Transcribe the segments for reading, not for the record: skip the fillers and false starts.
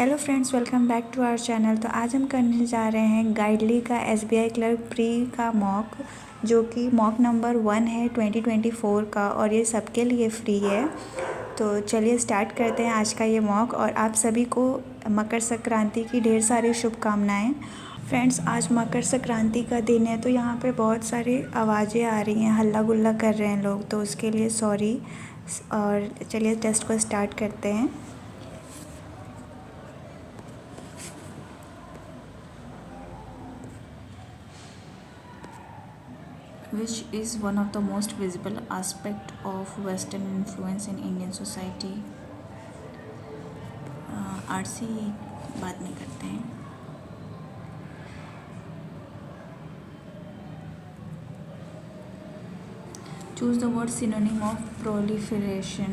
Hello friends, welcome back to our channel. तो आज हम करने जा रहे हैं गाइडली का एसबीआई क्लर्क प्री का मॉक, जो कि मॉक नंबर 1 है 2024 का, और ये सबके लिए फ्री है। तो चलिए स्टार्ट करते हैं आज का ये मॉक। और आप सभी को मकर संक्रांति की ढेर सारी शुभकामनाएं। फ्रेंड्स, आज मकर संक्रांति का दिन है, तो यहाँ पे बहुत सारी आवाज़ें आ रही हैं, हल्ला गुल्ला कर रहे हैं लोग, तो उसके लिए सॉरी। और चलिए टेस्ट को स्टार्ट करते हैं। Which is one of the most visible aspect of Western influence in Indian society? RC बाद में करते हैं। Choose the word synonym of proliferation.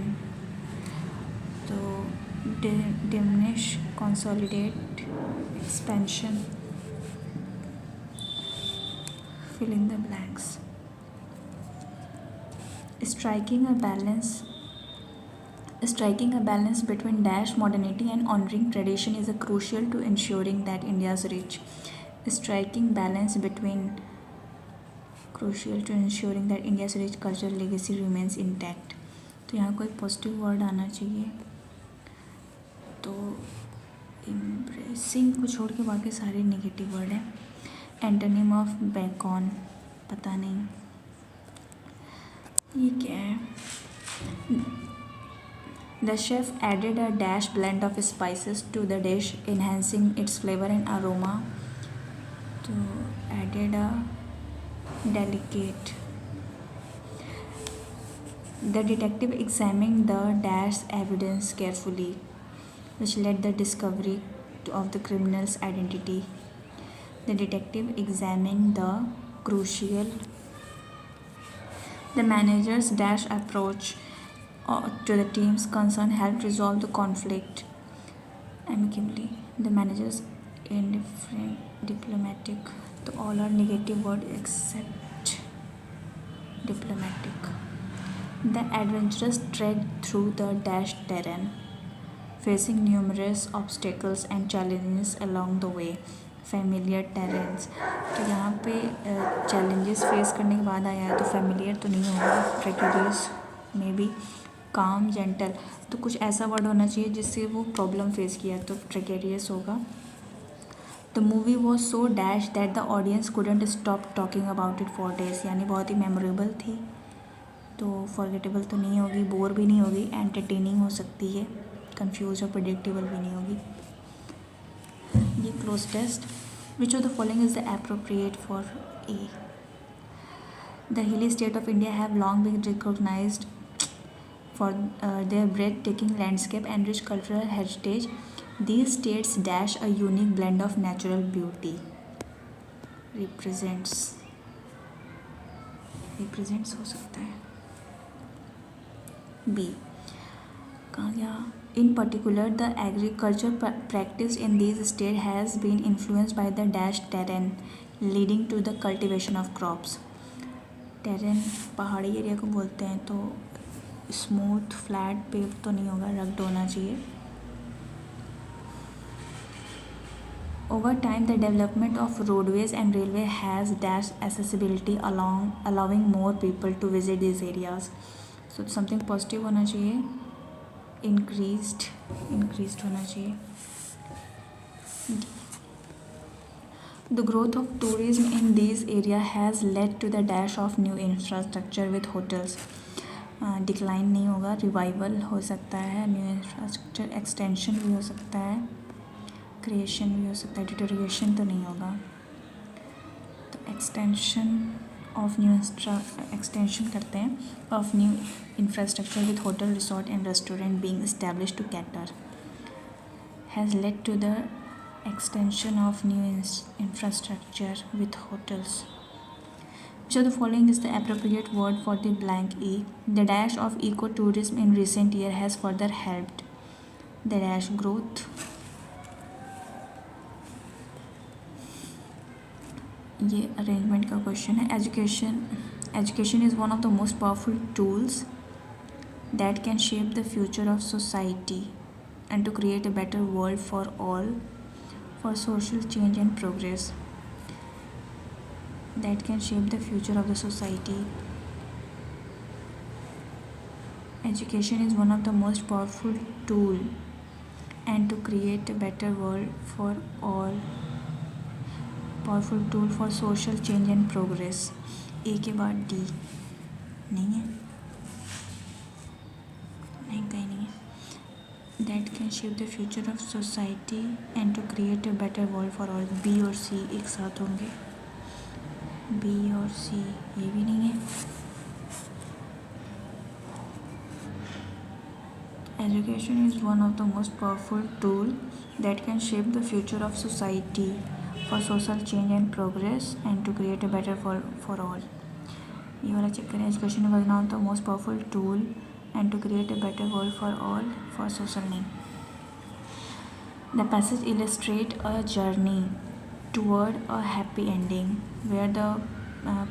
तो diminish, consolidate, expansion. Fill in the blanks. Striking a balance between dash modernity and honoring tradition is a crucial to ensuring that India's rich. Crucial to ensuring that India's rich cultural legacy remains intact. तो यहाँ कोई positive word आना चाहिए। तो impressing को छोड़ के बाकी सारे नेगेटिव वर्ड हैं। एंटोनिम ऑफ बेकॉन, पता नहीं ये क्या है। The chef added a dash blend of spices to the dish, enhancing its flavor and aroma. So, added a delicate. The detective examined the dash evidence carefully, which led the discovery of the criminal's identity. The detective examined the manager's dash approach to the team's concern helped resolve the conflict amicably. The manager's indifferent, diplomatic. So all are negative word except diplomatic. The adventurers trekked through the dash terrain, facing numerous obstacles and challenges along the way. Familiar terrains, तो यहाँ पे challenges face करने के बाद आया है, तो familiar तो नहीं होगा, प्रेक्यूरियस मे बी, काम, जेंटल, तो कुछ ऐसा वर्ड होना चाहिए जिससे वो प्रॉब्लम फेस किया, तो प्रेकेरियस होगा। The movie was so dash that the audience couldn't stop talking about it for days, यानी बहुत ही मेमोरेबल थी, तो फॉरगेटेबल तो नहीं होगी, बोर भी नहीं होगी, एंटरटेनिंग हो सकती है, कंफ्यूज और प्रेडिक्टेबल भी नहीं होगी। ये cloze test. Which of the following is the appropriate for A? The hilly state of India have long been recognized for their breathtaking landscape and rich cultural heritage. These states dash a unique blend of natural beauty. Represents हो सकता है। B. कहाँ गया? In particular, the agriculture practiced in these states has been influenced by the dash terrain, leading to the cultivation of crops. Terrain पहाड़ी area को बोलते हैं, तो स्मूथ फ्लैट पेव तो नहीं होगा, रग्ड होना चाहिए। Over time the development of roadways and railway has dash accessibility allowing more people to visit this areas. So something positive होना चाहिए, इंक्रीज्ड होना चाहिए। The growth of tourism in these areas has led to the dash of new infrastructure with hotels. Decline नहीं होगा, revival हो सकता है, new infrastructure extension भी हो सकता है, क्रिएशन भी हो सकता है, डिटोरिएशन तो नहीं होगा। तो एक्सटेंशन करते हैं of new infrastructure with hotel, resort and restaurant being established to cater has led to the extension of new infrastructure with hotels. Which of the following is the appropriate word for the blank E? The dash of ecotourism in recent year has further helped the dash growth. ये arrangement का question है। Education is one of the most powerful tools that can shape the future of society. and to create a better world for all, for social change and progress that can shape the future of the society. Education is one of the most powerful tool and to create a better world for all, powerful tool for social change and progress. A के बाद D नहीं है, नहीं कहीं नहीं है। That can shape the future of society and to create a better world for all. B और C एक साथ होंगे, बी और सी, ये भी नहीं है। Education is one of the most powerful tool that can shape the future of society for social change and progress and to create a better world for all. ये वाला चेक करें। Education is one of the most powerful tool and to create a better world for all for social need. The passage illustrates a journey toward a happy ending where the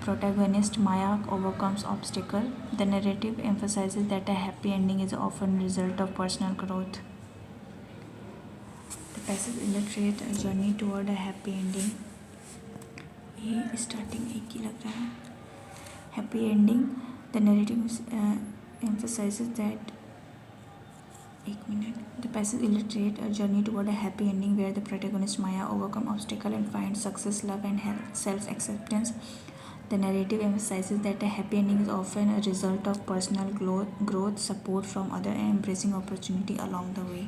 protagonist Maya overcomes obstacle. The narrative emphasizes that a happy ending is often a result of personal growth. The passage illustrates a journey toward a happy ending. ये starting एक ही लग रहा है। Happy ending. The narrative emphasizes that. एक minute. The passage illustrates a journey toward a happy ending where the protagonist Maya overcomes obstacle and finds success, love, and self-acceptance. The narrative emphasizes that a happy ending is often a result of personal growth, support from others, and embracing opportunity along the way.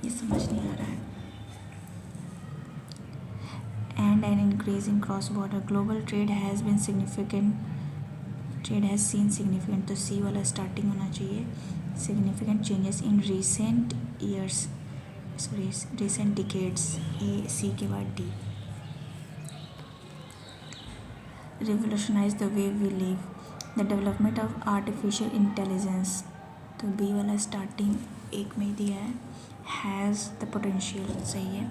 ये समझ नहीं आ रहा है। And an increase in cross-border global trade has been significant. Trade has seen significant, तो सी वाला starting होना चाहिए। Significant changes in recent years, sorry, recent decades. ए सी के बाद D. Revolutionize the way we live. The development of artificial intelligence. तो B वाला starting एक में दिया है। Has the potential, सही है।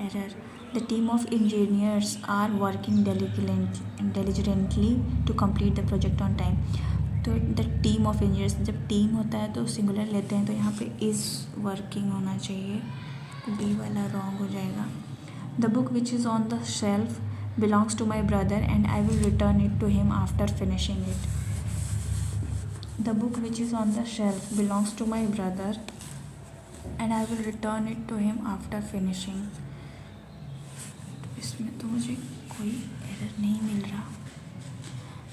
Error. The team of engineers are working diligently to complete the project on time. तो द टीम ऑफ इंजीनियर्स, जब टीम होता है तो सिंगुलर लेते हैं, तो यहाँ पे इज़ वर्किंग होना चाहिए। बी वाला रॉन्ग हो जाएगा। The book which is on the shelf belongs to my brother and I will return it to him after finishing it. The book which is on the shelf belongs to my brother and I will return it to him after finishing. इसमें तो मुझे कोई error नहीं मिल रहा।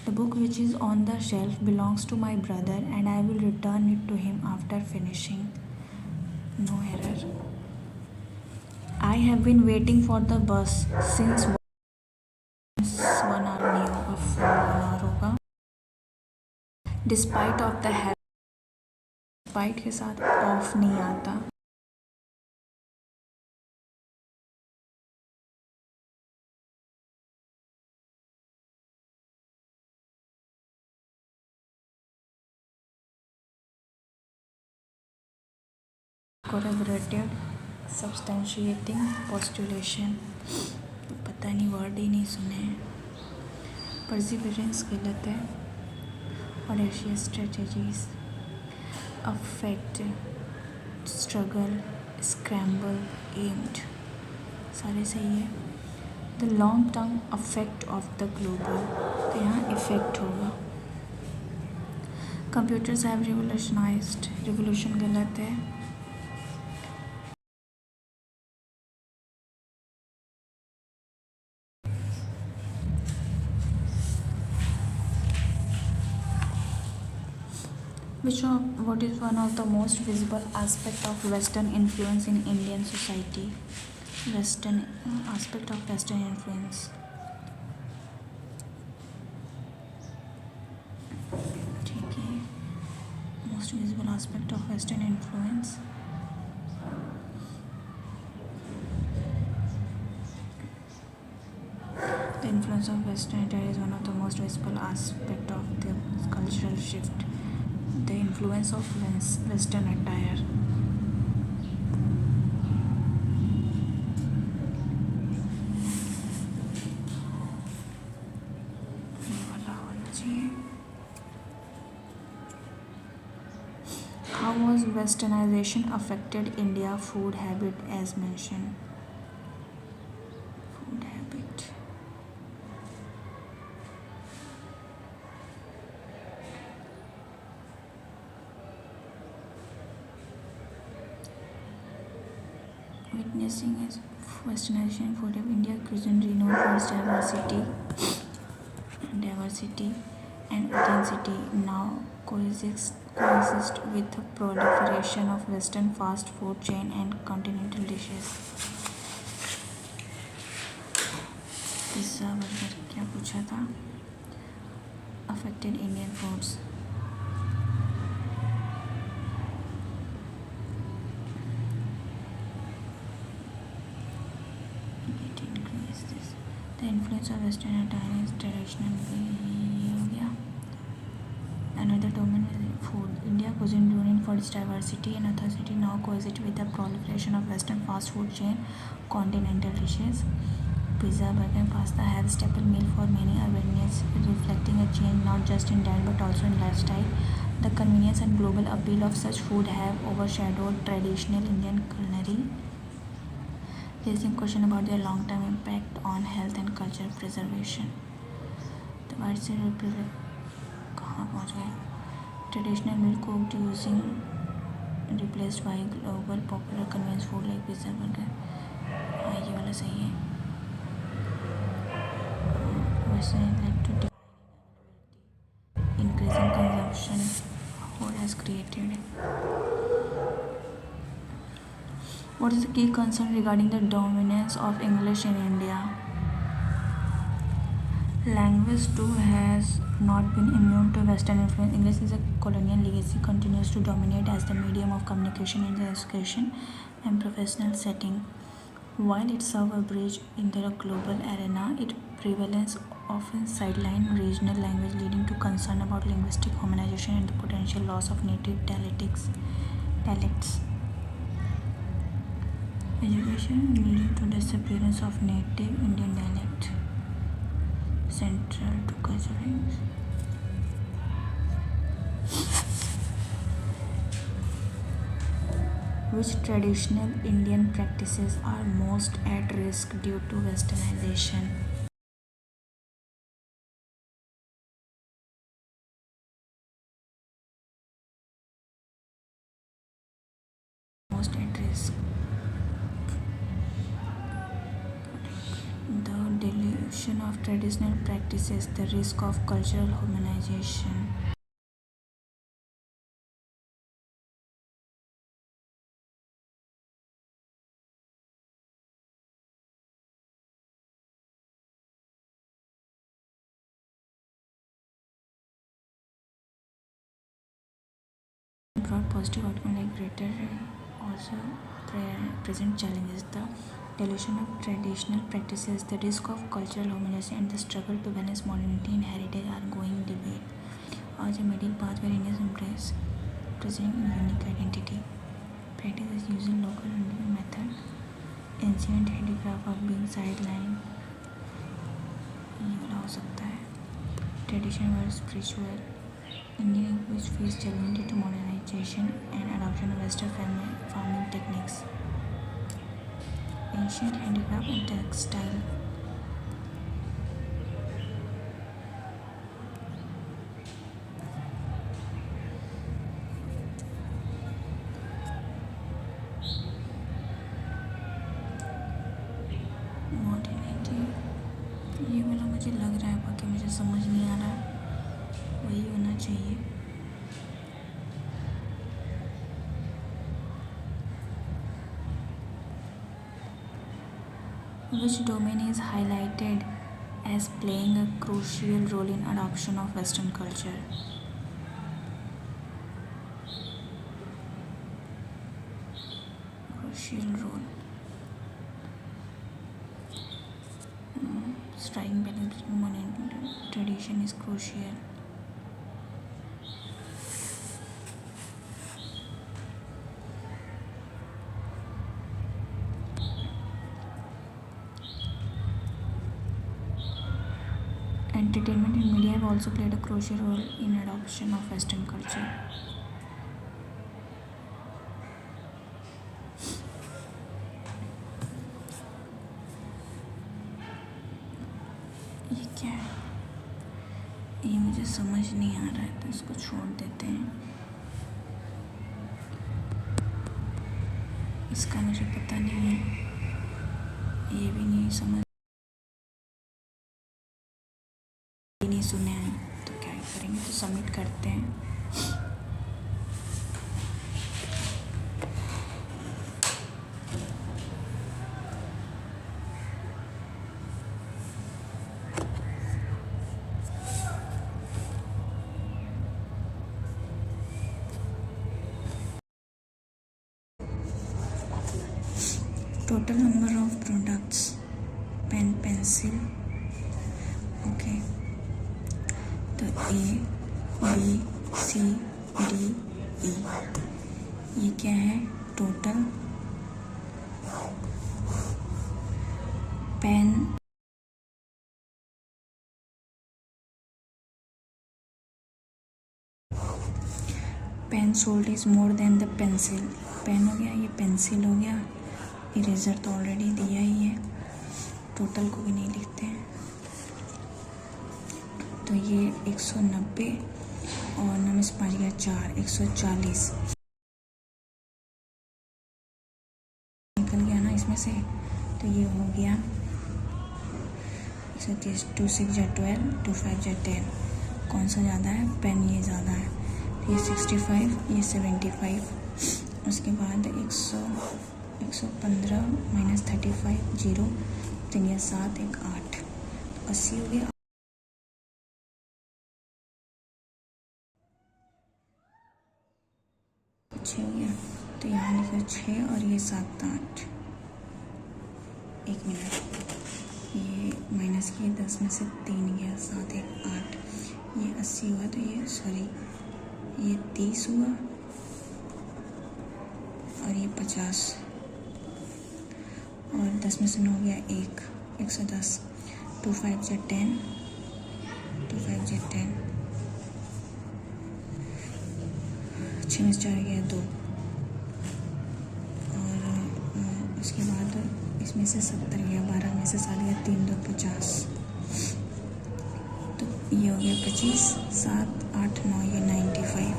The book which is on the shelf belongs to my brother and I will return it to him after finishing. No error. I have been waiting for the bus since 1 hour नहीं होगा, 4 hour होगा। Despite of the habit, despite के साथ of नहीं आता। Corroborative, substantiating, postulation, पता नहीं, word ही नहीं सुने हैं। Perseverance गलत है। Audacious strategies, affect, struggle, scramble, aimed, सारे सही है। The long term effect of the global, तो यहाँ effect होगा। Computers have revolutionized, revolution गलत है। What is one of the most visible aspect of Western influence in Indian society? Western aspect of Western influence. ठीक है, most visible aspect of Western influence. The influence of Western attire is one of the most visible aspect of the cultural shift. The influence of Western attire. Westernization affected India food habit as mentioned. Food habit. Witnessing as Westernization food of India cuisine renowned for its diversity and authenticity now coexist with the proliferation of Western fast food chain and continental dishes. Pizza burger क्या पूछा था? Affected Indian foods. It increases this. The influence of Western and Chinese traditional behavior. Another domain is food. India cuisine renowned for its diversity and authenticity now coexist with the proliferation of Western fast food chain continental dishes. Pizza, burger, and pasta have staple meal for many Albanians, reflecting a change not just in diet but also in lifestyle. The convenience and global appeal of such food have overshadowed traditional Indian culinary, raising question about their long-term impact on health and cultural preservation. The widespread कहाँ पहुँच गए? Traditional meal cooked using replaced by global popular convenience food like pizza, burger. हाँ ये वाला सही है. Western led to increasing consumption. Food has created. What is the key concern regarding the dominance of English in India? Language too has not been immune to Western influence. English is a colonial legacy, continues to dominate as the medium of communication in the education and professional setting. While it serves a bridge in the global arena, its prevalence often sidelines regional language, leading to concern about linguistic homogenization and the potential loss of native dialects. Education leading to disappearance of native Indian dialect, central to cultural. Which traditional Indian practices are most at risk due to Westernization? Most at risk. The dilution of traditional practices, the risk of cultural homogenization. Broad positive outcome like greater also present challenges. The dilution of traditional practices, the risk of cultural homogeneity, and the struggle to balance modernity and heritage are ongoing debate. As a middle path where Indians embrace preserving unique identity. Practices using local Indian method. Ancient handicraft of being sidelined. ये वाला हो सकता है. Tradition versus spiritual. Indian language face challenge due to modernization and adoption of Western farming techniques. Ancient handicraft and textile. Modernity. ये वाला मुझे लग रहा है, बाकी मुझे समझ नहीं आ रहा. वही होना चाहिए. Which domain is highlighted as playing a crucial role in adoption of Western culture? Crucial role. Striking balance between modern and tradition is crucial. Entertainment and media have also played a crucial role in adoption of Western culture. ये क्या है, ये मुझे समझ नहीं आ रहा है तो इसको छोड़ देते हैं। इसका मुझे पता नहीं है, ये भी नहीं समझ नहीं सुने हैं तो क्या ही करेंगे, तो सबमिट करते हैं। Total number of products pen pencil, okay, तो A B C D E, ये क्या है, total pen pen sold is more than the pencil, pen हो गया, ये पेंसिल हो गया, इरेजर तो ऑलरेडी दिया ही है, टोटल को भी नहीं लिखते हैं, तो ये 190 और 9 में से 5 गया 4, 140 निकल गया ना इसमें से, तो ये हो गया 130, 2 6 जा 12, 2 5 जा 10, कौन सा ज़्यादा है, पेन ये ज़्यादा है, ये 65, ये 75, उसके बाद 115 माइनस 35 0, 3 या 7 1 8, 80 हो गया। छः हो गया, तो यहाँ लिखा 6 और ये 7 8, 1 मिनट, ये माइनस किए 10 में से 3 गया 7 1 8, ये 80 हुआ, तो ये सॉरी ये 30 हुआ और ये 50, और 10 में से 9 गया 1, 110, 2 5 जा 10, 2 5 जा 10, 6 में से 4 गया 2, और उसके बाद इसमें से 70 गया, 12 में से 7 गया 3 2 50, तो ये हो गया 25, 7 8 9, ये 95,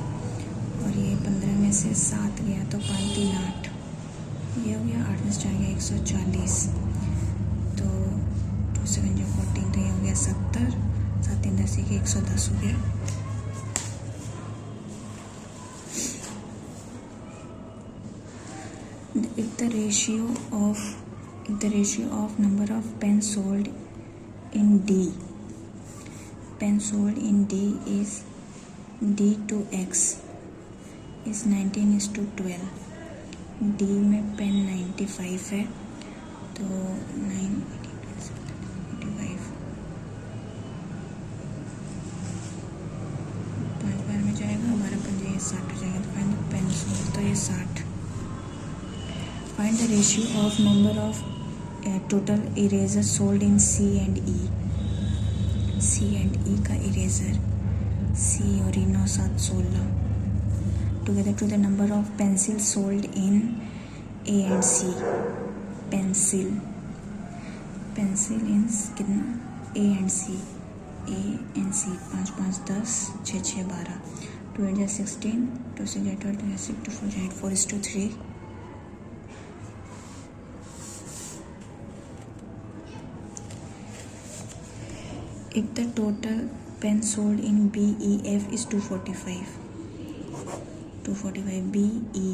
और ये 15 में से 7 गया तो 5 3 8, ये हो गया 8 में से 4 गया 140, तो 2 7 जो 14, तो ये हो गया 70, 7 3 10 के 110 हो गया। If the ratio of number of pens sold in D, pen sold in D is D to X is 19:12, D में पेन 95 है, तो 9 85, 5 बार में जाएगा, 12 पंजे ये 60 हो जाएगा, तो फाइंड द पेन सोल्ड, तो ये 60। Find the ratio of number of total eraser sold in C and E. C and E का eraser, C और E 9 7 16, together to the number of pencils sold in A and C. Pencil in कितना, A and C, A and C 5 5 10, 6 6 12, 2 8 जा 16, 2 6 जा 12, 2 6 2 4 जा 8, 4:3. If the total pen sold in BEF is 245, 245 BE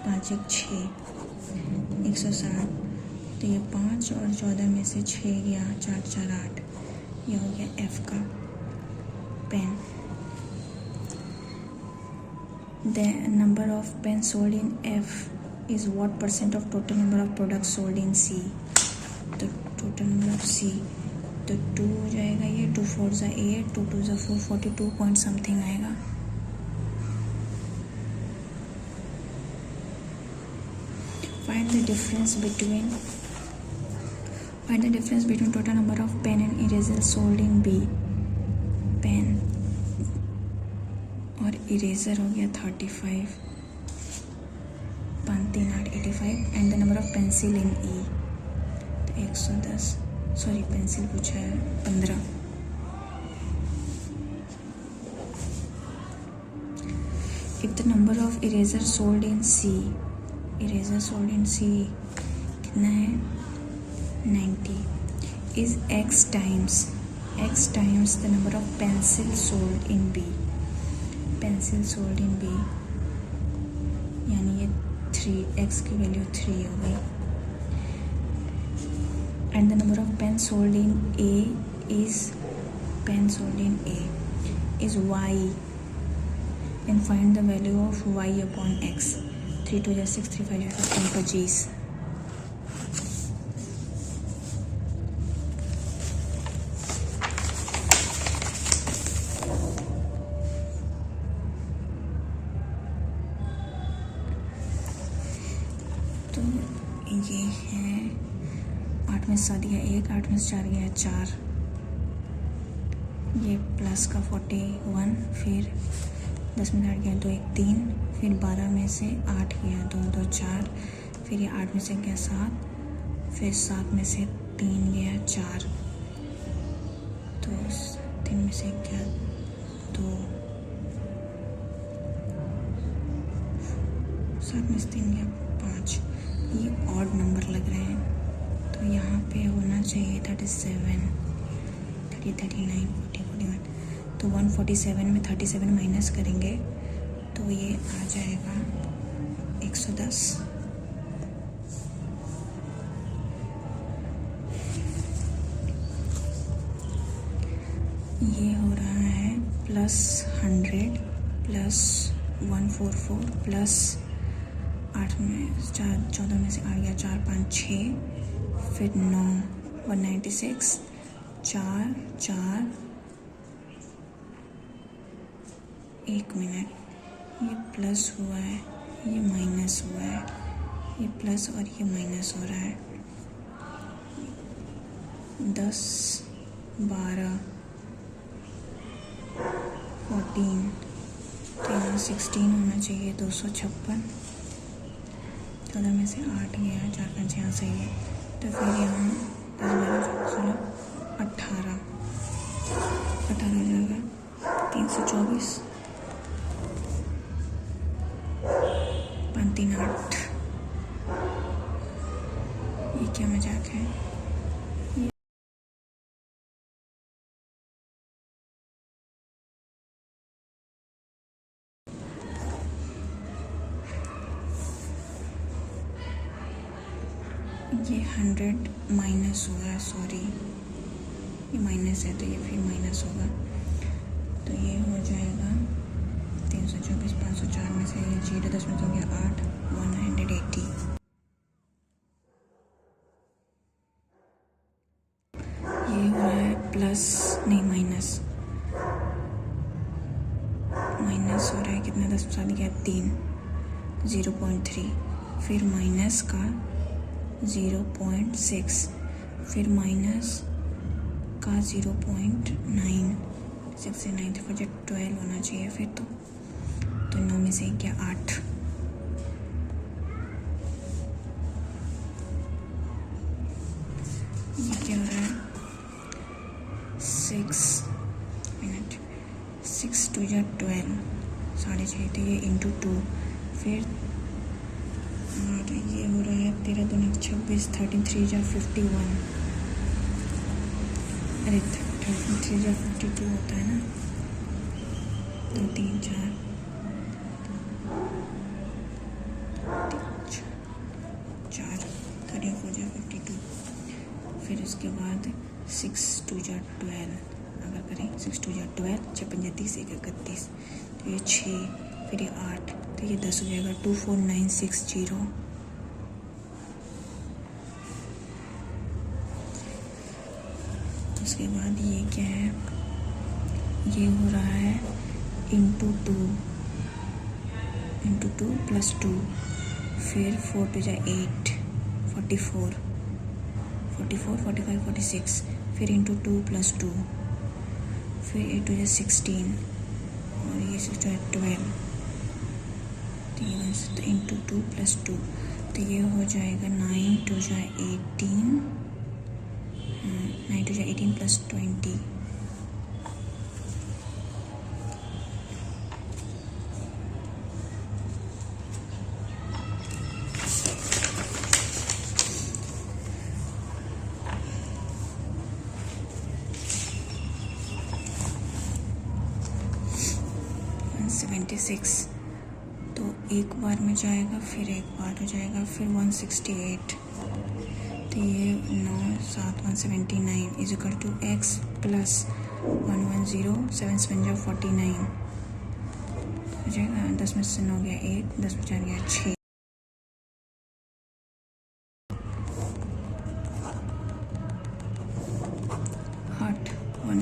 5 1 6, 160, तो ये 5 और 14 में से 6 गया 4 4 8, ये हो गया F का pen. The number of pens sold in F is what % of total number of products sold in C? तो टोटल नंबर ऑफ C, तो 2 हो जाएगा, ये 2 4 जा 8, 2 2 जा 4, 42 पॉइंट समथिंग आएगा। Find the difference between total number of pen and eraser sold in B. Pen और eraser हो गया 35, 5 3 8 85, and the number of pencil in E, तो 110, सॉरी पेंसिल पूछा है 15। If the number of eraser sold in C, eraser sold in C कितना है 90, is x times the number of pencil sold in B, pencil sold in B, यानी ये 3, x की value 3 हो गई। And the number of pen sold in A is, pen sold in A is y, and find the value of y upon x। 3 2 6 3 5 15 for G's। तो ये है 8 में 7 गया 1, 8 में 4 गया 4, ये प्लस का 41, फिर 10 में 8 गया 2 1 3, फिर 12 में से 8 गया 2 2 4, फिर ये 8 में से गया 7, फिर 7 में से 3 गया 4, तो 3 में से गया 2, 7 में से 3 गया 5। ये ऑड नंबर लग रहे हैं, तो यहाँ पे होना चाहिए 37, 30 39 40 41, तो 147 में 37 माइनस करेंगे तो ये आ जाएगा 110। ये हो रहा है +100 प्लस 144 प्लस 8 में 4 14 में से 8 गया 4 5 6, फिर 9 196 4 4 1 मिनट, ये प्लस हुआ है ये माइनस हुआ है, ये प्लस और ये माइनस हो रहा है। 10 12 14, तो यहाँ 16 होना चाहिए 256, 14 में से 8 गया 4 5 यहाँ सही है, तो फिर यहाँ 10 12 16 18 हो जाएगा 324 5 3 8। ये क्या मजाक है? ये 100 माइनस हुआ है, सॉरी ये माइनस है तो ये फिर माइनस होगा, तो ये हो जाएगा 324 504 में से ये 0 10 में तो हो गया 8 180। ये हो रहा है प्लस नहीं माइनस हो रहा है कितना 10 में 7 गया 3 0.3, फिर माइनस का 0.6, फिर माइनस का 0.9, 6 से 9 तक 12 होना चाहिए फिर तो 9 में से क्या 8। ये क्या हो रहा है 6 मिनट 6 2 या 12 6.5, तो ये इंटू 2, फिर और ये हो रहा है 13 2 26 13 3 जा 51, अरे 13 3 जा 52 होता है ना, 2 3 4 4 30 4 जा 52, फिर उसके बाद 6 2 जा 12, अगर करें 6 2 जा 12 6 5 30 1 31, तो ये 6, फिर ये 8, तो ये 10 हो जाएगा 24960। उसके बाद ये क्या है, ये हो रहा है इंटू 2 प्लस 2, फिर 4 2 जा 8 44 45 46, फिर इंटू 2 प्लस 2, फिर 8 2 जा 16 और ये 6 2 जा 12, तो इंटू 2 प्लस 2, तो ये हो जाएगा 9 2 जा 18 9 to 18 plus 20. तो एक बार में जाएगा, फिर एक बार हो जाएगा, फिर 168. तो ये 9 7 179 is equal to x plus 110 7 7 जो 49 हो जाएगा. 10 में से 9 गया 1, 10 में 4 गया 6. हट 1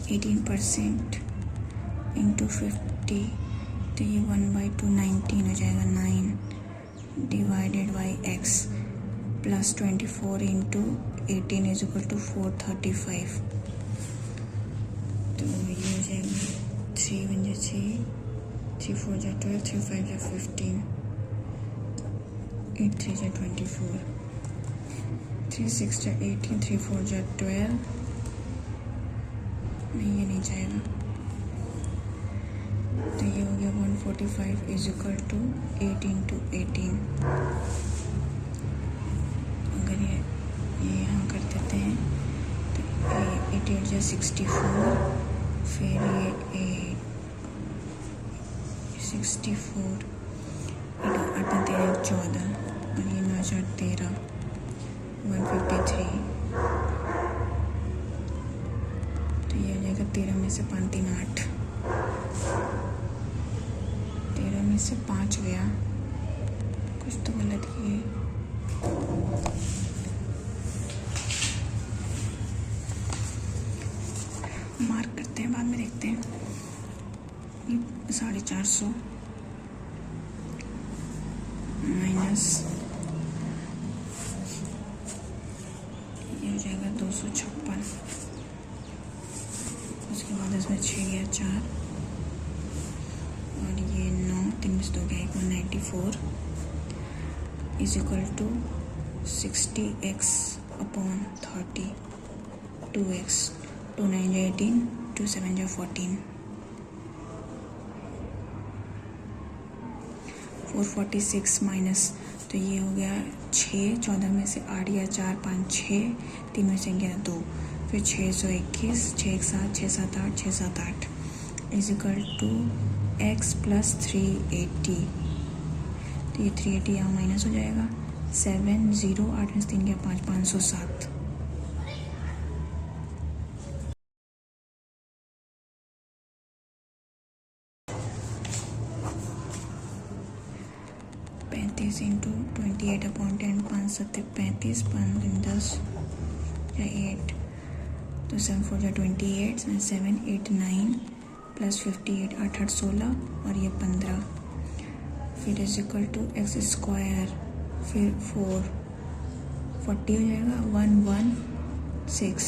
18% इंटू 50. तो ये 1/2 19 हो जाएगा. 9 divided by x plus 24 into 18 is equal to 435. तो ये हो जाएगा 3 1 6 3 4 12 3 5 15 8 3 24 3 6 18 3 4 12. नहीं, ये नहीं जाएगा. तो ये हो गया 145 इज इक्वल टू 8 इंटू 18. अगर ये यहाँ कर देते हैं तो 8 8 जा 64, फिर ये 64 8 13 14 और ये 9 4 13 153. तो ये हो जाएगा 13 में से 5 3 8. 13 में से 5 गया, कुछ तो गलत किए. मार्क करते हैं, बाद में देखते हैं. 450 माइनस ये हो जाएगा 256. उसके बाद इसमें 6 गया 4 और ये 9 3 में से 2 गया 194 is equal to 60x upon 30 2x 2 9 जो 18 2 7 जो 14 446 माइनस. तो ये हो गया 6 14 में से 8 गया 4 5 6 3 में से गया 2, फिर 621 6 1 7 6 7 8 6 7 8 is equal to x plus 380. तो ये 380 यहाँ माइनस हो जाएगा. 7 0 8 में से 3 गया 5 507. इंटू 28 अपॉन 10 5 7 35 5 10 या 8. तो 7 4 जा 28 7 8 9 प्लस 58 8 8 16 और ये 15. फिर is equal to x square फिर 4 40 हो जाएगा 116.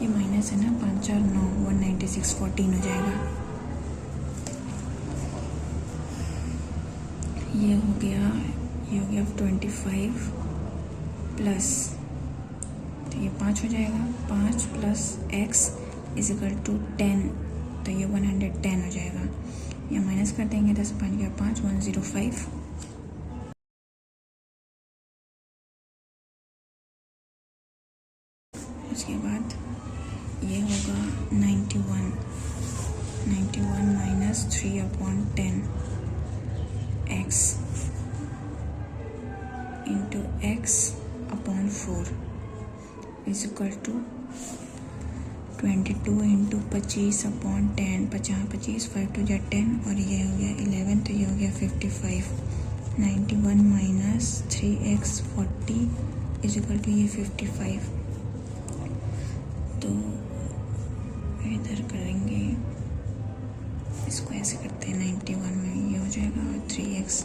ये माइनस है ना 5 4 9 196 14 हो जाएगा. ये हो गया 25 प्लस, तो ये 5 हो जाएगा 5 plus x is equal to 10. तो ये 110 हो जाएगा. ये माइनस कर देंगे 10 5 गया 5 105. उसके बाद ये होगा 91 minus 3 upon 10 x into x upon 4 is equal to 22 into 25 upon 10 25 5 टू जा 10 और ये हो गया 11. तो ये हो गया 55. 91 minus 3x 40 is equal to ये 55. तो इधर करेंगे, इसको ऐसे करते हैं 91 में ये हो जाएगा और 3x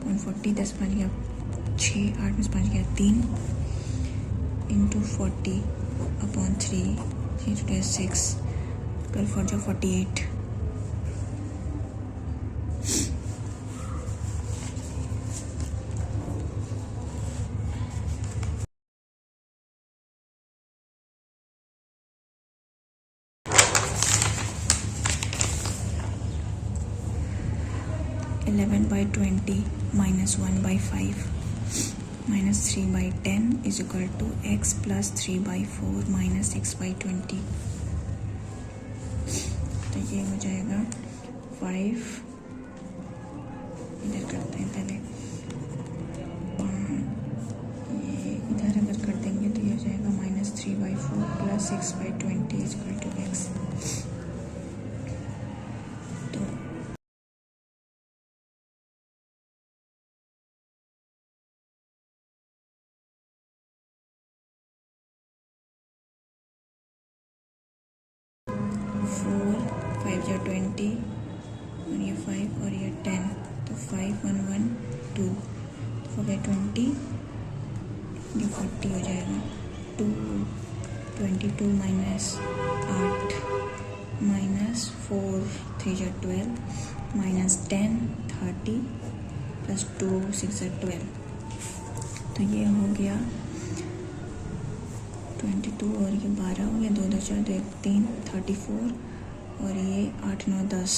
140 10 5 गया 6 8 में 5 गया 3 इंटू 40 अपॉन 3 3 2 6 12 4 जो 48 11/20 minus 1/5 minus 3/10 is equal to x plus 3/4 minus 6/20। तो ये हो जाएगा 5, इधर करते हैं पहले, ये इधर अगर कर देंगे तो ये हो जाएगा -3/4 plus 6/20 is equal to x। तो 4, 5 या 20 और ये 5 और ये 10, तो 5 1 1 2, 4 बाई 20 ये 40 हो जाएगा। 2 22 माइनस 8 माइनस 4 3 या 12 माइनस 10 30 प्लस 2 6 या 12, तो ये हो गया 22 और ये 12 हो गया, 2 2 4 2 1 3 34 और ये 8 9 10,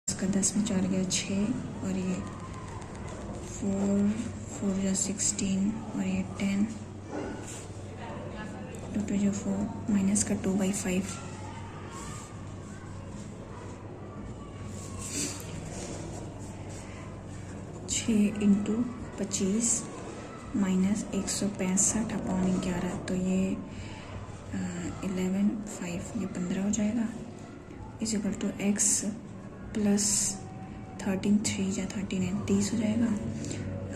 इसका 10 में 4 गया 6 और ये 4 4 या 16 और ये 10 2 2 जो 4 माइनस का 2/5 6 इंटू 25 माइनस 165 अपॉन 11, तो ये 11 5 ये 15 हो जाएगा is equal to x plus 13 3 या 39 30 हो जाएगा,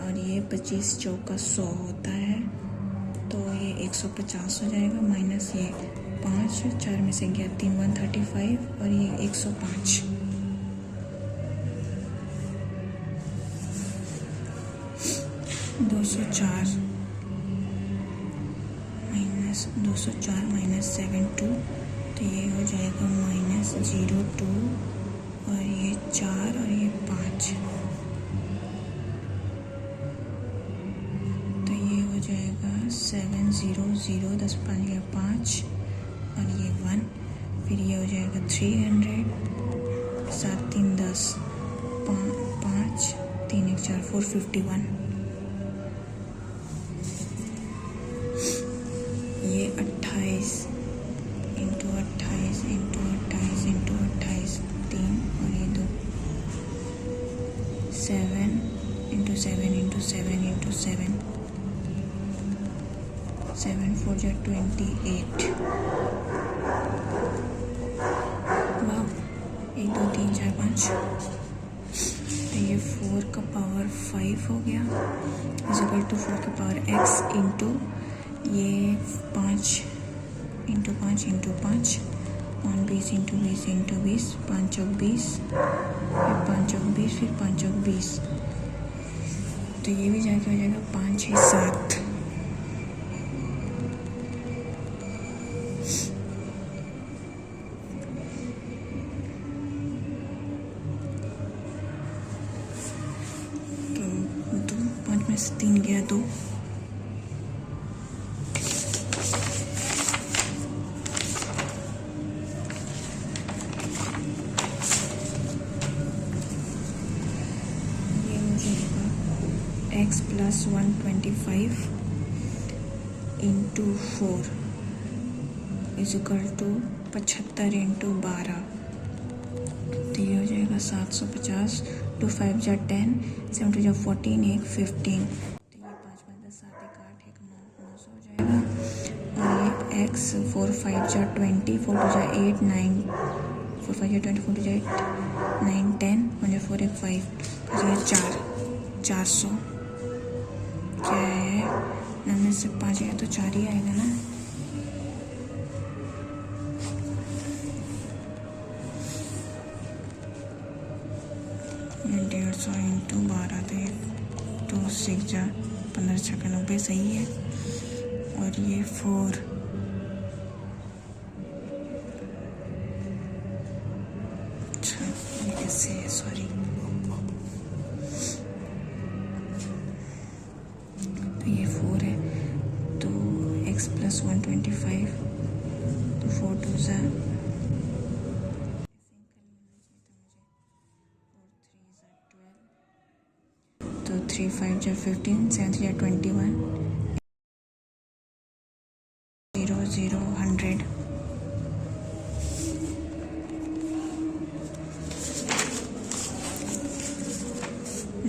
और ये 25 चौका 100 होता है, तो ये 150 हो जाएगा माइनस ये 5 4 में से गया 3 135 और ये 105 204 माइनस 72, तो ये हो जाएगा -02 और ये 4 और ये 5, तो ये हो जाएगा 700 10 5 या 5 और ये 1, फिर ये हो जाएगा 300 7 3 10 5 3 1 4 451, ये 28 इंटू 28 इंटू 28 इंटू 28 3 और ये 2 7 इंटू 7 इंटू 7 इंटू 7 7 4 या 28, वाह 1 2 3 4 5, तो ये 4 का पावर 5 हो गया इज इक्वल टू 4 का पावर x इंटू ये 5 इंटू 5 इंटू 5 5 20 इंटू 20 इंटू 20 5 चौक 20 फिर 5 चौक 20 फिर 5 चौक 20, तो ये भी जाके हो जाएगा 5 6 7, तो 2 5 में से 3 गया 2, x plus 125 into 4 is equal to 75 into 12, तो ये हो जाएगा 750 2 5 जा 10 7 2 जा 14 1 15, तो ये 5 5 10 7 1 8 1 9 900 हो जाएगा, और ये x 4 5 जा 20 4 2 जा 8 9 4 5 जा 20 4 2 जा 8 9 10 1 जा 4 1 5, तो ये 400 क्या है, 9 में से 5 है तो 4 ही आएगा ना, ये 150 इंटू 12, तो ये 2 6 जा 15 6 90 सही है, और ये 4 अच्छा ये कैसे है सॉरी, तो ये 4 है, तो x प्लस 125 तो 4 2 तो 3 5 जा 15, 7 3 जा 21, 0 0 100.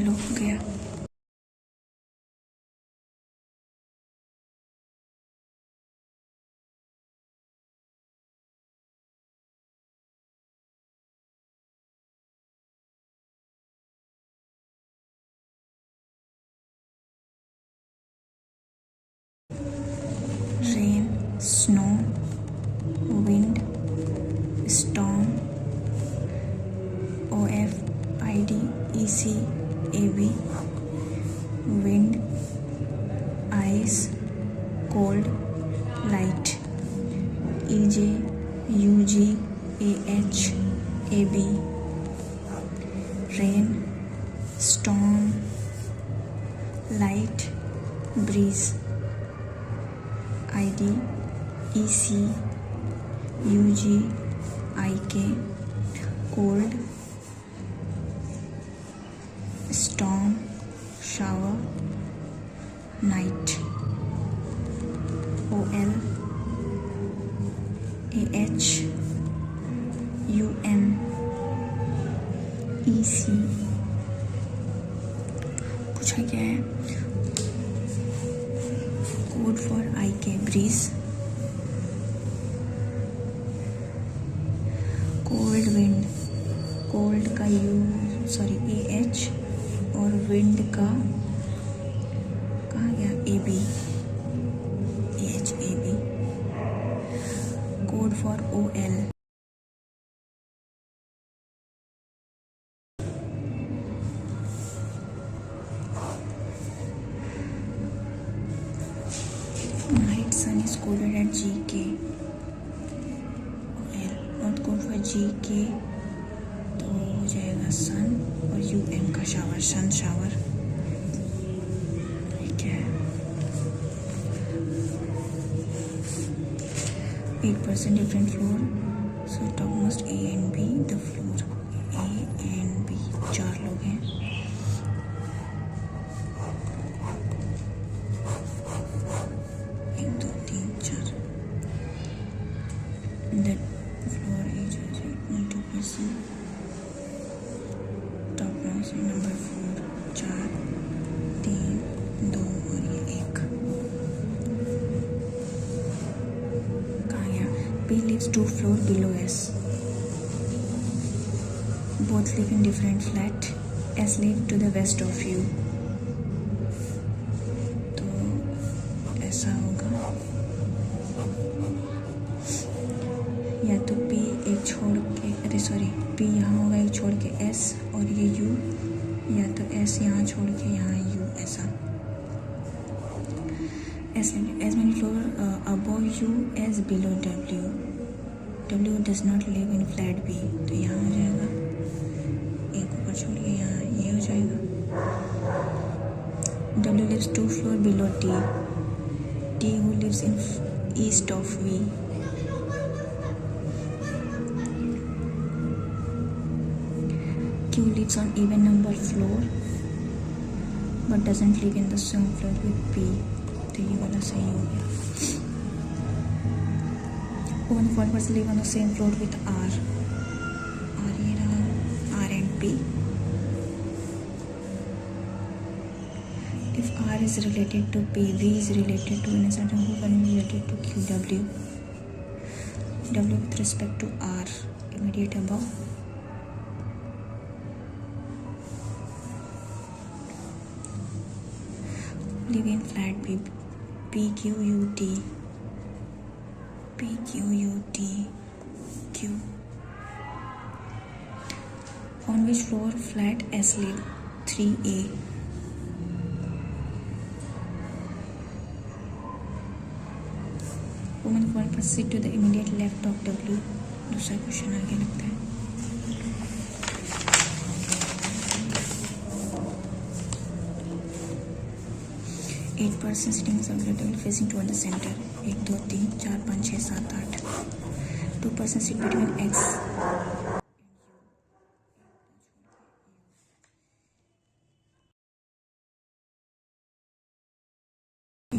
लो गया. Rain, snow, wind, storm, OF, ID, EC, AB, wind, ice, cold, light, EJ, UG, AH, AB, rain, storm, light, breeze, ID, EC, UG, IK, cold, storm, shower, night, OL, AH, UN, EC. पूछा क्या है? Code for IK, breeze. Cold wind, cold का AH और wind का कहाँ गया? AB, AH, AB. Code for OL, night sun is coded at GK. OL not code for GK तो हो जाएगा सन, और UM का शावर, सन शावर. ठीक है. 8% different floor, so top most A and B. The floor A and B, 4 लोग हैं. एक दो तीन चार. The floor as 2%. Top most number 4, 4 3 2 और ये 1. कहाँ गया? B lives 2 floor below S. Both live in different flat. S live to the west of you. तो ऐसा होगा, या तो P एक छोड़ के, P यहाँ होगा एक छोड़ के S और ये U, या तो S यहाँ छोड़ के यहाँ U. ऐसा. As many floor above U as below W. W does not live in flat B. तो यहाँ हो जाएगा, एक ऊपर छोड़ के यहाँ ये हो जाएगा. W lives 2 floor below T. T who lives in east of V. Q lives on even number floor but doesn't live in the same floor with P. तो ये वाला सही हो गया. Only 1% live on the same floor with R. R ये रहा, R and P. If R is related to P, V is related to an certain group and related to Q, W. W with respect to R, immediate above. Live in flat B, PQUT, PQUT, Q. On which floor flat S live? 3A. Woman who will sit to the immediate left of W. दूसरा question आगे लगता है. Eight persons sitting subjectively facing toward the center. 1 2 3 4 5 6 7 8. 2 persons sit between X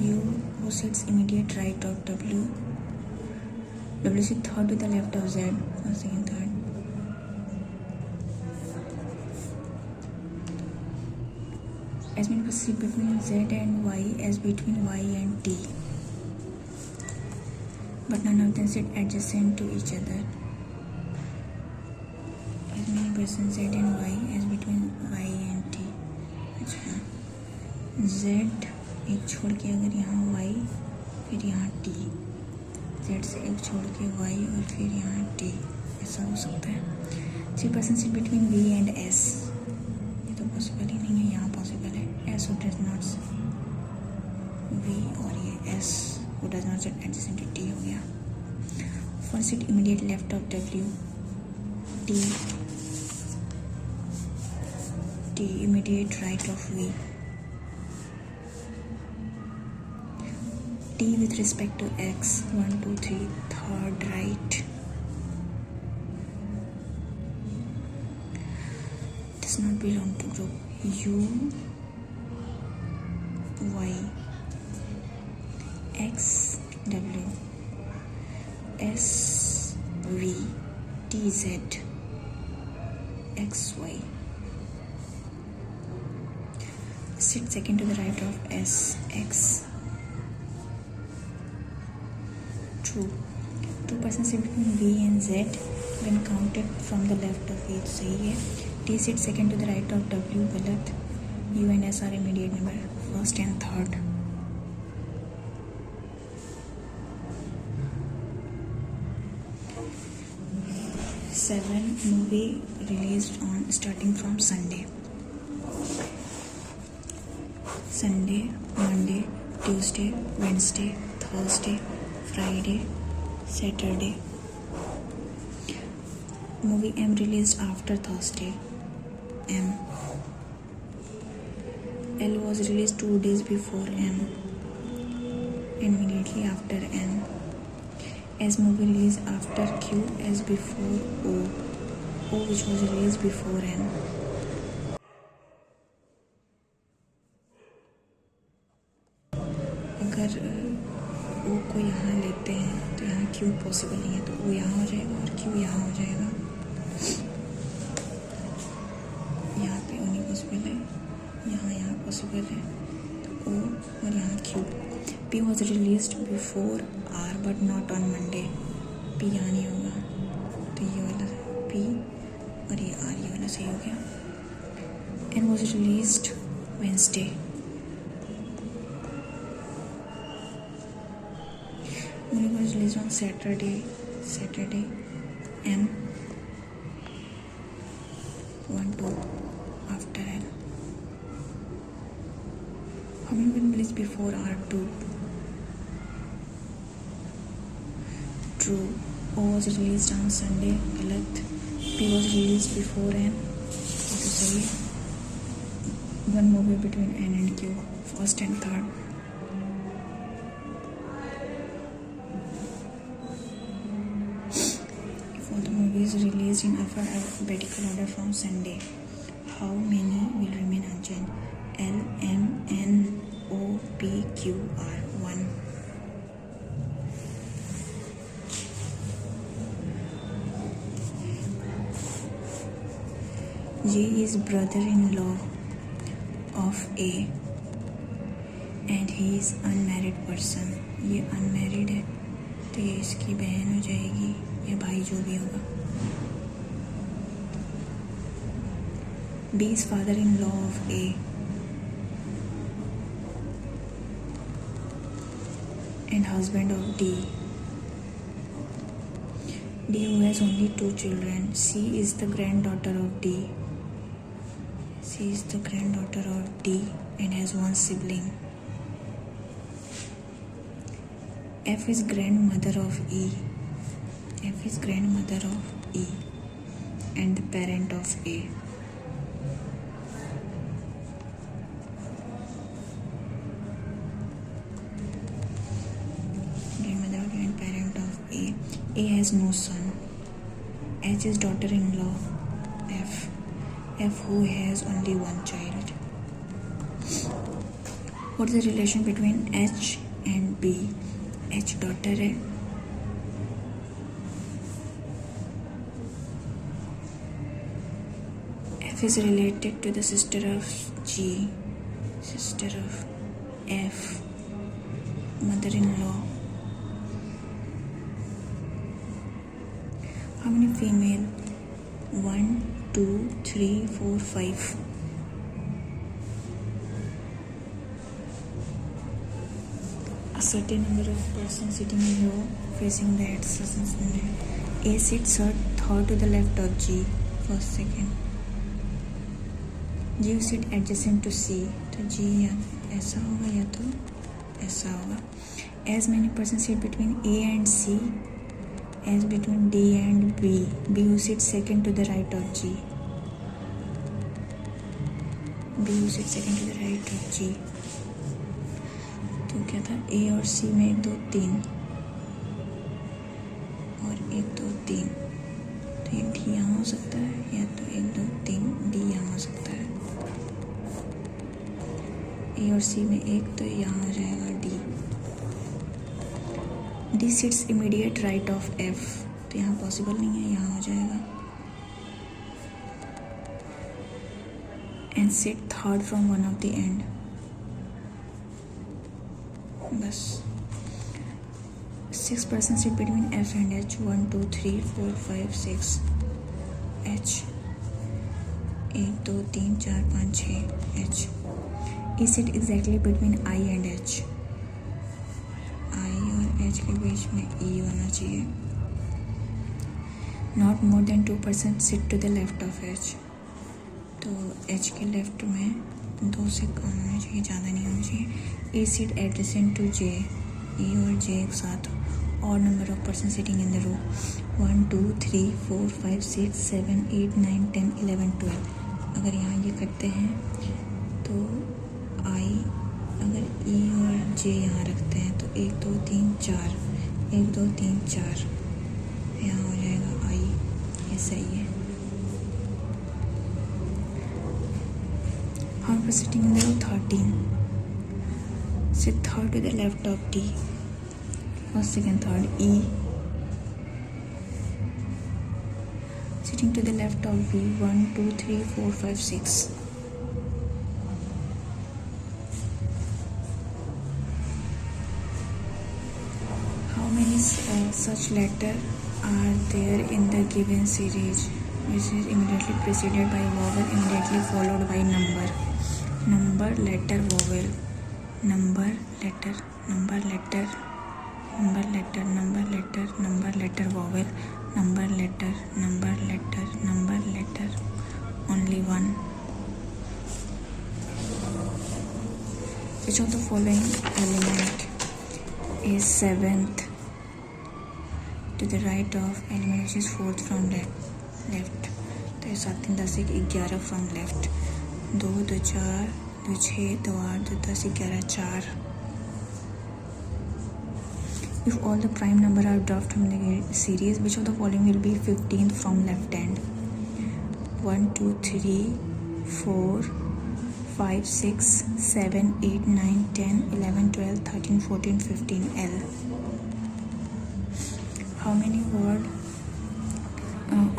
U, who sits immediate right of W. W sits third to the left of Z, first, second, third. As between sit between Z and Y as between Y and T. But none of them sit adjacent to each other. As many persons Z and Y as between Y and T. अच्छा Z एक छोड़ के अगर यहाँ Y फिर यहाँ T, Z से एक छोड़ के Y और फिर यहाँ T, ऐसा हो सकता है. 3 persons sit between V and S. ये तो पॉसिबल ही नहीं है. यहाँ पॉसिबल है. S who does not V और ये S who does not sit adjacent to T हो गया. First sit immediate left of W. T immediate right of V. T with respect to X. 1, 2, 3, third right. Does not belong to group. U, Y, X, W, S, V, T, Z, X, Y. Sit second to the right of S, X. True. 2 persons sit between V and Z when counted from the left of V. सही है. T sits second to the right of W. गलत. U and S are immediate number, first and third. Seven, movie released on starting from Sunday. Sunday, Monday, Tuesday, Wednesday, Thursday, Friday, Saturday. Movie M released after Thursday. M. L was released 2 days before M. Immediately after N. S movie released after Q as before O. O which was released before N. अगर O को यहाँ लेते हैं तो यहाँ Q possible नहीं है, तो O यहाँ हो जाएगा और Q यहाँ हो जाएगा. यहाँ पे O नहीं पॉसिबल है, यहाँ पॉसिबल है, तो O और यहाँ Q. P was released before R but not on Monday. P यहाँ नहीं होगा, तो ये वाला P और ये R, ये वाला सही हो गया. N was released Wednesday. Movie was released on Saturday. M. 1, 2 after N. How many been released before R2? True. O was released on Sunday. गलत. P was released before N. ये तो सही है. One movie between N and Q, first and third. If all the movies released in alphabetical order from Sunday, how many will remain unchanged? L, M, N, O, P, Q, R. 1. J is brother-in-law of A and he is unmarried person. ये unmarried है तो ये इसकी बहन हो जाएगी या भाई, जो भी होगा. B is father-in-law of A and husband of D. D who has only 2 children. C is the granddaughter of D. C is the granddaughter of D and has 1 sibling. F is grandmother of E. F is grandmother of E and the parent of A. Grandmother and parent of A. A has no son. H is daughter-in-law F. F who has only 1 child. What is the relation between H and B? H daughter है, F is related to the sister of G, sister of F, mother-in-law. How many female? 1, 2, 3, 4, 5. A certain number of persons sitting in row facing the adjacent. A sits third to the left of G, first, second. G sit adjacent to C, तो G या ऐसा होगा या तो ऐसा होगा. As many persons sit between A and C as between D and B. B who sits second to the right of G. B who sits second to the right of G. तो क्या था, A और C में 1 2 3 और 1 2 3, तो ये D यहाँ हो सकता है या तो 1 2 3 D यहाँ हो सकता है. A और C में 1, तो यहाँ हो जाएगा D. D sits immediate right of F, तो यहाँ पॉसिबल नहीं है, यहाँ हो जाएगा. And sit third from one of the end. बस 6 persons sit between F and H. 1 2 3 4 5 6. H 1 2 3 4 5 6. H. E sit exactly between I and H. I और H के बीच में E होना चाहिए. Not more than 2 persons sit to the left of H. तो H के left में 2 से कम होना चाहिए, ज़्यादा नहीं होना चाहिए. A sit adjacent to J. E और J एक साथ. Odd number of persons sitting in the row. 1 2 3 4 5 6 7 8 9 10 11 12. अगर यहाँ ये करते हैं तो I, अगर E और J यहाँ रखते हैं तो 1 2 3 4, 1 2 3 4, यहाँ हो जाएगा I. ये सही है. How many sitting in the row? 13. Sit third to the left of D. First, second, third. E. Sitting to the left of B. 1 2 3 4 5 6. How many such letters are there in the given series, which is immediately preceded by vowel, immediately followed by number? Number, letter, vowel. Number, letter, number, letter, number, letter, number, letter, number, letter, vowel, number, letter, number, letter, number, letter. Only one. Which of the following element is 7th to the right of element which is 4th from left? तो ये 7 3 10 1 11 from left. 2 2 4 2 6 2 8 2 10 11 4. If all the prime number are dropped from the series, which of the following will be 15th from left hand? 1 2 3 4 5 6 7 8 9 10 11 12 13 14 15. L. How many word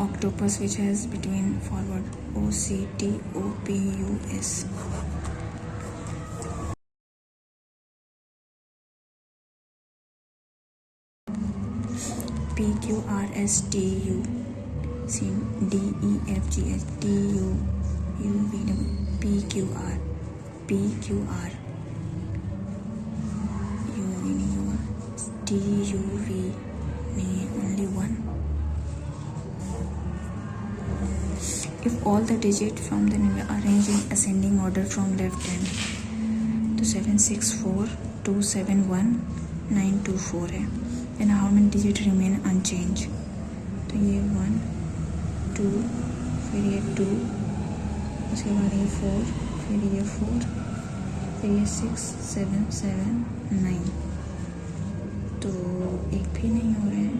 octopus which has between forward O C T O P U S? P Q R S T U C D E F G H T U U V W P Q R P Q R U V T U V. Only one. If all the digits from the number are arranged in ascending order from left hand, तो 7 6 4 2 7 1 9 2 4 है. Then how many digits remain unchanged? तो ये 1 2, फिर ये 2, उसके बाद ये 4, फिर ये 4, फिर ये 6 7 7 9. तो एक भी नहीं हो रहे हैं.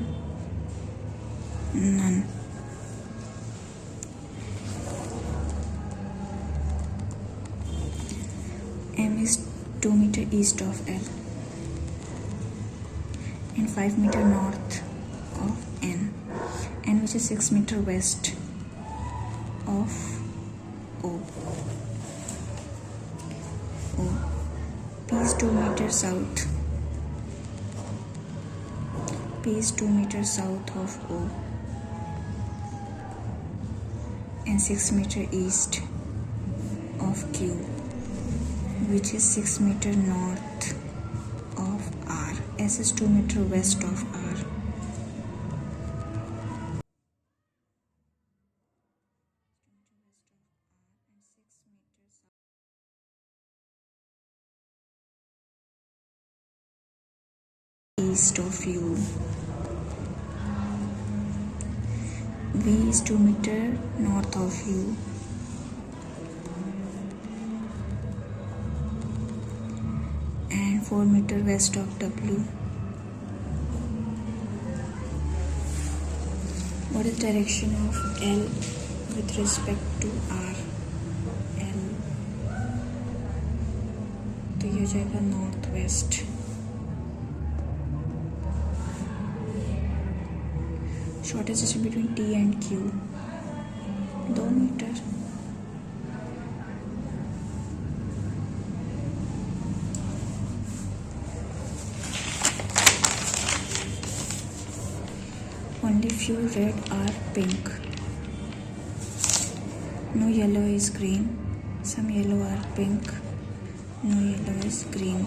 None. M is 2 meter east of L and 5 meter north of N, and which is 6 meter west of O. P is 2 meter south. P is 2 meter south of O and 6 meter east of Q, which is 6 meter north of R. S is 2 meter west of R. East of U. V is 2 meter north of U and 4 meter west of W. What is direction of L with respect to R? L तो ये हो जाएगा north west. Shortest distance between T and Q 2 meter. Only few red are pink. No yellow is green. Some yellow are pink. No yellow is green.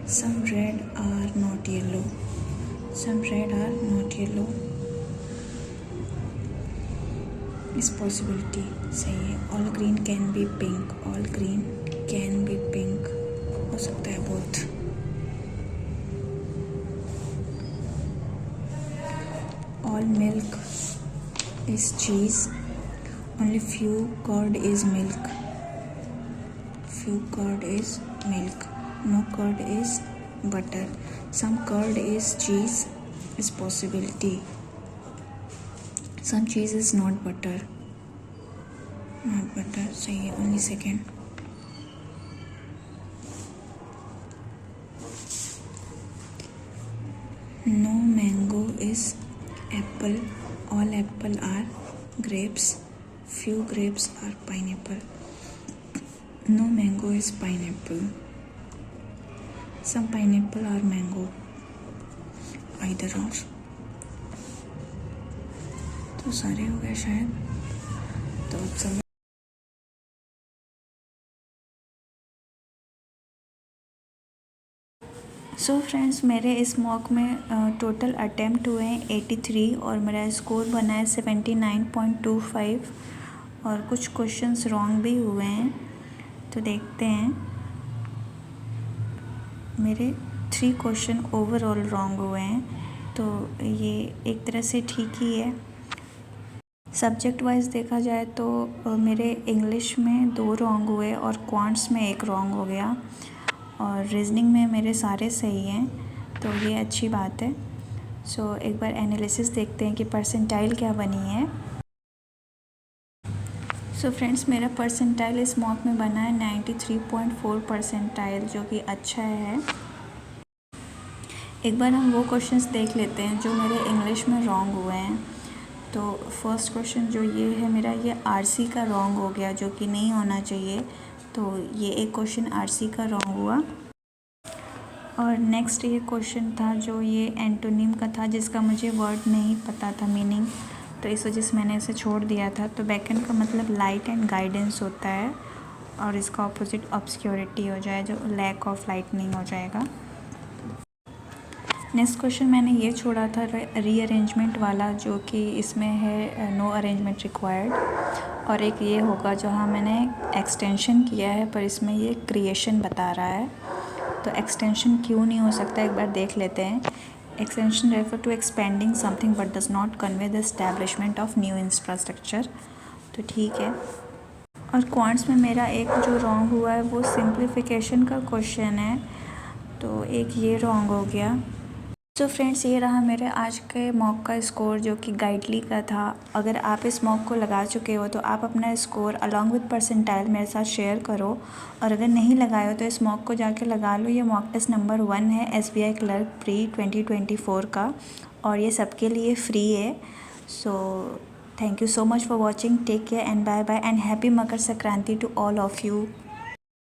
Some red are not yellow. Some red are not yellow. Is possibility सही है. All green can be pink. All green can be pink. हो सकता है both. All milk is cheese. Only few curd is milk. Few curd is milk. No curd is butter. Some curd is cheese is possibility. Some cheese is not butter. Not butter. सही है. Only second. No mango is apple. All apple are grapes. Few grapes are pineapple. No mango is pineapple. Some pineapple are mango. Either or. तो सारे हो गए शायद. तो सब so friends, मेरे इस मॉक में टोटल अटैम्प्ट हुए हैं 83 और मेरा स्कोर बना है 79.25 और कुछ क्वेश्चंस रॉन्ग भी हुए हैं. तो देखते हैं. मेरे 3 क्वेश्चन ओवरऑल रॉन्ग हुए हैं, तो ये एक तरह से ठीक ही है. सब्जेक्ट वाइज देखा जाए तो मेरे इंग्लिश में 2 रॉन्ग हुए और क्वांट्स में 1 रॉन्ग हो गया और रीजनिंग में मेरे सारे सही हैं, तो ये अच्छी बात है. सो एक बार एनालिसिस देखते हैं कि परसेंटाइल क्या बनी है. सो फ्रेंड्स, मेरा परसेंटाइल इस मॉक में बना है 93.4 परसेंटाइल, जो कि अच्छा है. एक बार हम वो क्वेश्चंस देख लेते हैं जो मेरे इंग्लिश में रॉन्ग हुए हैं. तो फर्स्ट क्वेश्चन जो ये है मेरा, ये आरसी का रॉन्ग हो गया, जो कि नहीं होना चाहिए. तो ये एक क्वेश्चन आरसी का रॉन्ग हुआ. और नेक्स्ट ये क्वेश्चन था जो ये एंटोनिम का था, जिसका मुझे वर्ड नहीं पता था मीनिंग, तो इस वजह से मैंने इसे छोड़ दिया था. तो बैकएंड का मतलब लाइट एंड गाइडेंस होता है और इसका ऑपोजिट ऑब्सक्योरिटी हो जाए, जो लैक ऑफ लाइटनिंग हो जाएगा. नेक्स्ट क्वेश्चन मैंने ये छोड़ा था रीअरेंजमेंट वाला, जो कि इसमें है नो अरेंजमेंट रिक्वायर्ड. और एक ये होगा जहाँ मैंने एक्सटेंशन किया है पर इसमें ये क्रिएशन बता रहा है. तो एक्सटेंशन क्यों नहीं हो सकता, एक बार देख लेते हैं. Extension refer to expanding something but does not convey the establishment of new infrastructure. तो ठीक है. और क्वांट्स में मेरा एक जो रॉन्ग हुआ है वो सिंप्लीफिकेशन का क्वेश्चन है, तो एक ये रॉन्ग हो गया. तो फ्रेंड्स ये रहा मेरे आज के मॉक का स्कोर जो कि गाइडली का था। अगर आप इस मॉक को लगा चुके हो तो आप अपना स्कोर अलॉन्ग विद परसेंटाइल मेरे साथ शेयर करो, और अगर नहीं लगाए हो तो इस मॉक को जाके लगा लो। ये मॉक टेस्ट नंबर 1 है SBI क्लर्क प्री 2024 का, और ये सबके लिए फ्री है। So thank you so much for watching, take care and bye bye and happy Makar Sankranti to all of you.